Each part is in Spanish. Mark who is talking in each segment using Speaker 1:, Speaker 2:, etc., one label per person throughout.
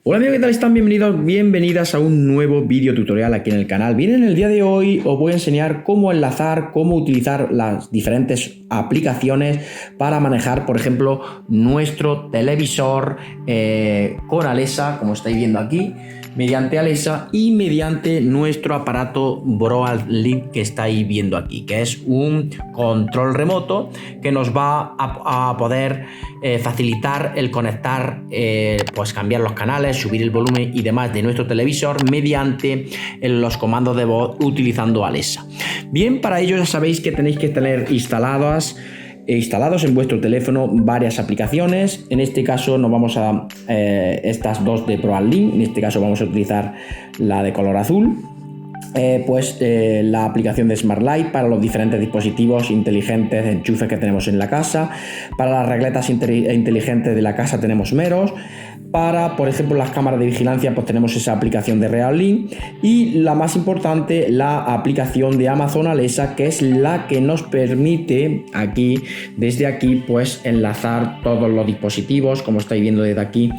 Speaker 1: Hola amigos, ¿qué tal están? Bienvenidos, bienvenidas a un nuevo vídeo tutorial aquí en el canal. Bien, en el día de hoy os voy a enseñar cómo enlazar, cómo utilizar las diferentes aplicaciones para manejar, por ejemplo, nuestro televisor con Alexa, como estáis viendo aquí, mediante Alexa y mediante nuestro aparato Broadlink que estáis viendo aquí, que es un control remoto que nos va a poder facilitar el conectar, pues cambiar los canales, subir el volumen y demás de nuestro televisor mediante los comandos de voz utilizando Alexa. Bien, para ello ya sabéis que tenéis que tener instalados en vuestro teléfono varias aplicaciones. En este caso nos vamos a estas dos de Broadlink. En este caso vamos a utilizar la de color azul. La aplicación de Smart Light para los diferentes dispositivos inteligentes de enchufes que tenemos en la casa. Para las regletas inteligentes de la casa tenemos Meros. Para, por ejemplo, las cámaras de vigilancia, pues tenemos esa aplicación de Reallink. Y la más importante, la aplicación de Amazon Alexa, que es la que nos permite desde aquí, pues enlazar todos los dispositivos, como estáis viendo desde aquí,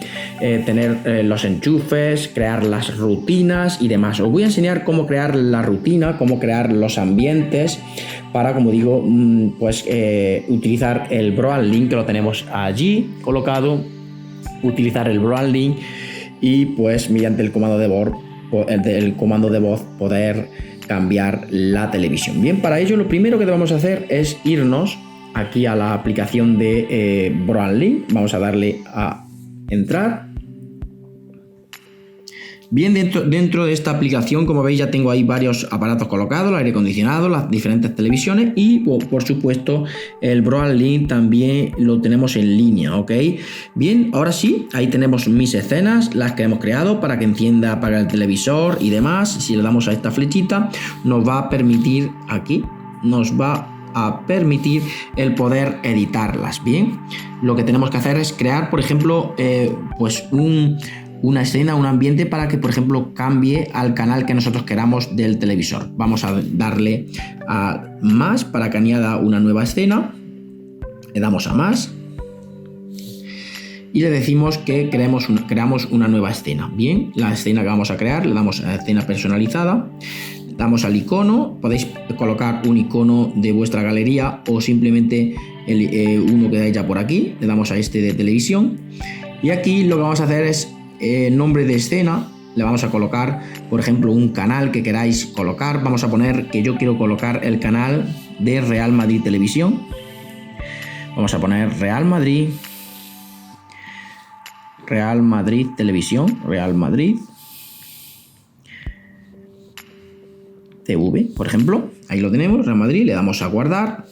Speaker 1: tener los enchufes, crear las rutinas y demás. Os voy a enseñar cómo crear la rutina, cómo crear los ambientes para, como digo, utilizar el Broadlink, que lo tenemos allí colocado. Utilizar el Broadlink y pues mediante el comando de voz poder cambiar la televisión. Bien, para ello lo primero que debemos hacer es irnos aquí a la aplicación de Broadlink. Vamos a darle a entrar. Bien, dentro de esta aplicación, como veis, ya tengo ahí varios aparatos colocados, el aire acondicionado, las diferentes televisiones y, por supuesto, el Broadlink también lo tenemos en línea, ¿ok? Bien, ahora sí, ahí tenemos mis escenas, las que hemos creado para que encienda, apague el televisor y demás. Si le damos a esta flechita, nos va a permitir el poder editarlas. Bien, lo que tenemos que hacer es crear, por ejemplo, una escena, un ambiente para que, por ejemplo, cambie al canal que nosotros queramos del televisor. Vamos a darle a más para que añada una nueva escena. Le damos a más y le decimos que creamos una nueva escena. Bien, la escena que vamos a crear, le damos a escena personalizada, damos al icono. Podéis colocar un icono de vuestra galería o simplemente uno que dais ya por aquí. Le damos a este de televisión y aquí lo que vamos a hacer es nombre de escena. Le vamos a colocar, por ejemplo, un canal que queráis colocar. Vamos a poner que yo quiero colocar el canal de Real Madrid Televisión. Vamos a poner Real Madrid Televisión, Real Madrid TV, por ejemplo. Ahí lo tenemos, Real Madrid. Le damos a guardar.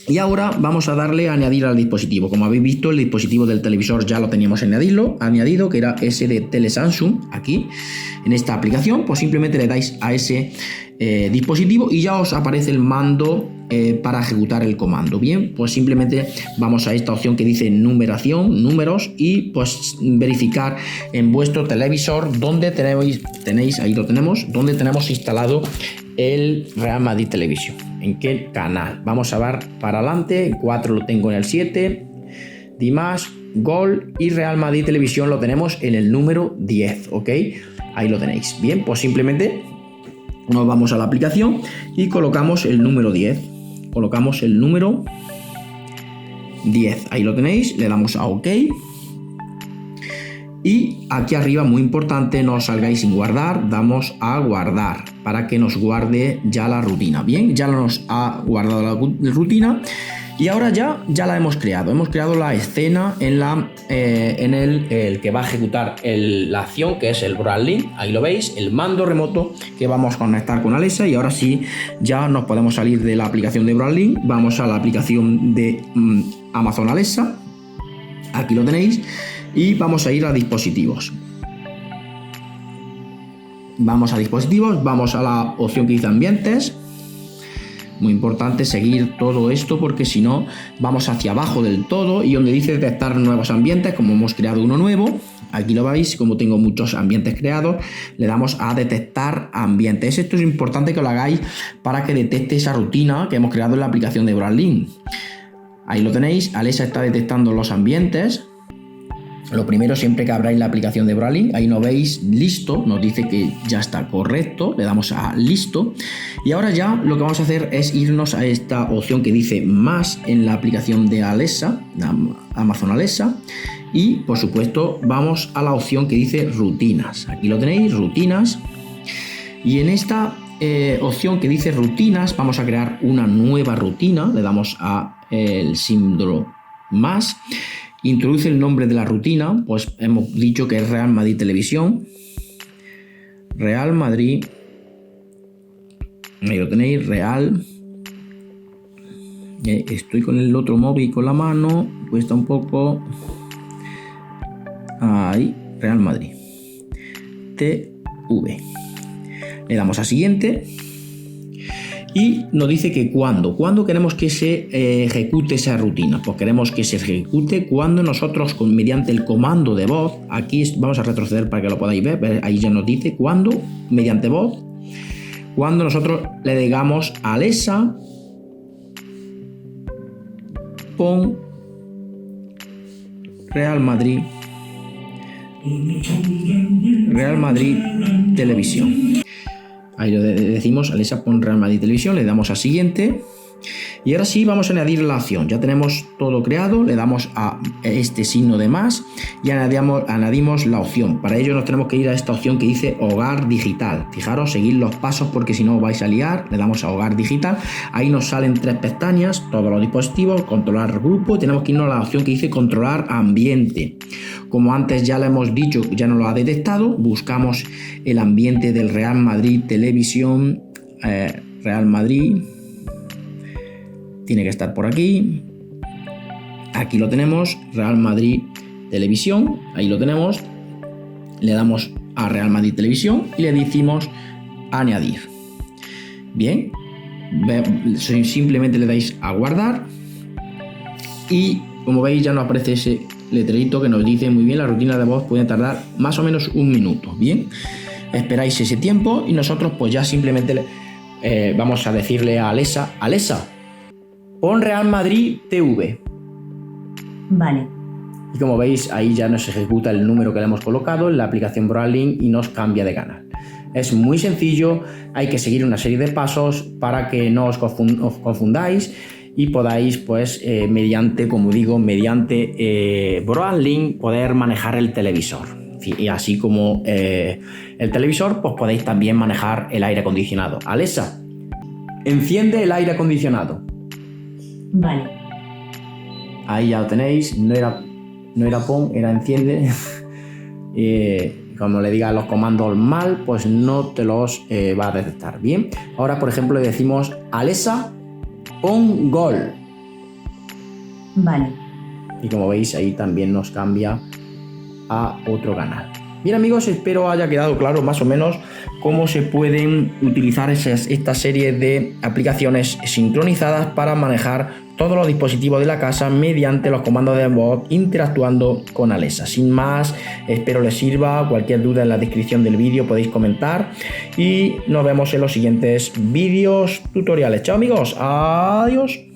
Speaker 1: Y ahora vamos a darle a añadir al dispositivo. Como habéis visto, el dispositivo del televisor ya lo teníamos añadido, que era ese de Tele Samsung. Aquí, en esta aplicación, pues simplemente le dais a ese dispositivo y ya os aparece el mando para ejecutar el comando. Bien, pues simplemente vamos a esta opción que dice numeración, números, y pues verificar en vuestro televisor donde tenéis, ahí lo tenemos, donde tenemos instalado el Real Madrid Televisión. ¿En qué canal? Vamos a ver para adelante. 4 lo tengo en el 7. Dimash, Gol y Real Madrid Televisión lo tenemos en el número 10. ¿Ok? Ahí lo tenéis. Bien, pues simplemente nos vamos a la aplicación y colocamos el número 10. Colocamos el número 10. Ahí lo tenéis. Le damos a OK. Y aquí arriba, muy importante, no os salgáis sin guardar, damos a guardar para que nos guarde ya la rutina. Bien, ya nos ha guardado la rutina y ahora ya la hemos creado. Hemos creado la escena en el que va a ejecutar la acción, que es el Broadlink. Ahí lo veis, el mando remoto que vamos a conectar con Alexa. Y ahora sí, ya nos podemos salir de la aplicación de Broadlink. Vamos a la aplicación de Amazon Alexa. Aquí lo tenéis. Y vamos a ir a dispositivos. Vamos a la opción que dice ambientes. Muy importante seguir todo esto porque si no vamos hacia abajo del todo, y donde dice detectar nuevos ambientes, como hemos creado uno nuevo, aquí lo veis, como tengo muchos ambientes creados, le damos a detectar ambientes. Esto es importante que lo hagáis para que detecte esa rutina que hemos creado en la aplicación de Broadlink. Ahí lo tenéis, Alexa está detectando los ambientes. Lo primero, siempre que abráis la aplicación de Braille, ahí nos veis listo, nos dice que ya está correcto, le damos a listo. Y ahora ya lo que vamos a hacer es irnos a esta opción que dice más en la aplicación de Alexa, Amazon Alexa. Y por supuesto vamos a la opción que dice rutinas. Aquí lo tenéis, rutinas. Y en esta opción que dice rutinas vamos a crear una nueva rutina. Le damos a el símbolo más. Introduce el nombre de la rutina, pues hemos dicho que es Real Madrid Televisión. Real Madrid. Ahí lo tenéis, Real. Estoy con el otro móvil con la mano, cuesta un poco. Ahí, Real Madrid. TV. Le damos a siguiente. Y nos dice que cuándo queremos que se ejecute esa rutina. Pues queremos que se ejecute cuando nosotros, mediante el comando de voz, aquí vamos a retroceder para que lo podáis ver, ahí ya nos dice cuándo, mediante voz, cuando nosotros le digamos a Alexa, pon Real Madrid Televisión. Ahí le decimos Alexa, pon Real Madrid Televisión, le damos a siguiente. Y ahora sí vamos a añadir la opción. Ya tenemos todo creado, le damos a este signo de más y añadimos la opción. Para ello nos tenemos que ir a esta opción que dice Hogar Digital. Fijaros, seguid los pasos porque si no os vais a liar. Le damos a Hogar Digital. Ahí nos salen 3 pestañas, todos los dispositivos, controlar grupo. Tenemos que irnos a la opción que dice controlar ambiente. Como antes ya lo hemos dicho, ya nos lo ha detectado. Buscamos el ambiente del Real Madrid Televisión. Real Madrid. Tiene que estar por aquí. Aquí lo tenemos, Real Madrid Televisión. Ahí lo tenemos. Le damos a Real Madrid Televisión y le decimos añadir. Bien. Simplemente le dais a guardar. Y como veis ya nos aparece ese letrerito que nos dice muy bien, la rutina de voz puede tardar más o menos 1 minuto. Bien. Esperáis ese tiempo y nosotros pues ya simplemente vamos a decirle a Alexa, pon Real Madrid TV.
Speaker 2: Vale.
Speaker 1: Y como veis, ahí ya nos ejecuta el número que le hemos colocado en la aplicación Braille y nos cambia de canal. Es muy sencillo, hay que seguir una serie de pasos para que no os confundáis y podáis, pues, mediante Braille, poder manejar el televisor. Y así como el televisor, pues podéis también manejar el aire acondicionado. Alexa, enciende el aire acondicionado.
Speaker 2: Vale.
Speaker 1: Ahí ya lo tenéis, no era pon, era enciende. Cuando le diga los comandos mal, pues no te los va a detectar. Bien, ahora por ejemplo le decimos Alexa, pon gol.
Speaker 2: Vale.
Speaker 1: Y como veis ahí también nos cambia a otro canal. Bien amigos, espero haya quedado claro más o menos cómo se pueden utilizar esta serie de aplicaciones sincronizadas para manejar todos los dispositivos de la casa mediante los comandos de voz interactuando con Alexa. Sin más, espero les sirva. Cualquier duda en la descripción del vídeo podéis comentar y nos vemos en los siguientes vídeos tutoriales. Chao amigos, adiós.